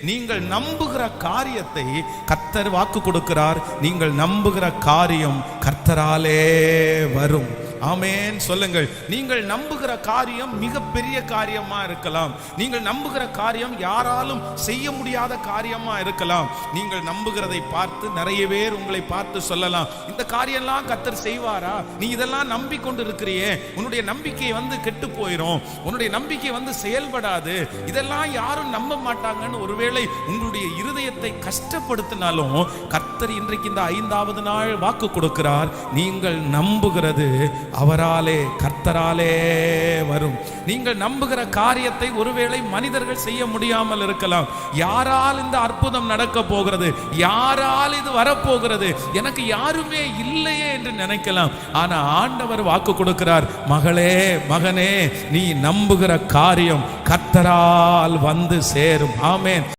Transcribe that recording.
நீங்கள் நம்புகிற காரியத்தை கர்த்தர் வாக்கு கொடுக்கிறார். நீங்கள் நம்புகிற காரியம் கர்த்தராலே வரும். ஆமென் சொல்லுங்கள். நீங்கள் நம்புகிற காரியம் மிகப்பெரிய காரியமா இருக்கலாம். நீங்கள் நம்புகிற காரியம் யாராலும் செய்ய முடியாத காரியமா இருக்கலாம். நீங்கள் நம்புகிறதை பார்த்து நிறைய பேர் உங்களை பார்த்து சொல்லலாம், இந்த காரியம்லாம் கர்த்தர் செய்வாரா? நீ இதெல்லாம் நம்பிக்கொண்டு இருக்கிறியே, உன்னுடைய நம்பிக்கை கெட்டு போயிடும், உன்னுடைய நம்பிக்கை செயல்படாது, இதெல்லாம் யாரும் நம்ப மாட்டாங்கன்னு ஒருவேளை உங்களுடைய இருதயத்தை கஷ்டப்படுத்தினாலும் கர்த்தர் இன்றைக்கு இந்த 5வது நாள் வாக்கு கொடுக்கிறார். நீங்கள் நம்புகிறது அவராலே கர்த்தராலே வரும். நீங்கள் நம்புகிற காரியத்தை ஒருவேளை மனிதர்கள் செய்ய முடியாமல் இருக்கலாம். யாரால் இந்த அற்புதம் நடக்க போகிறது, யாரால் இது வரப்போகிறது, எனக்கு யாருமே இல்லையே என்று நினைக்கலாம். ஆனா ஆண்டவர் வாக்கு கொடுக்கிறார், மகளே மகனே, நீ நம்புகிற காரியம் கர்த்தரால் சேரும். ஆமென்.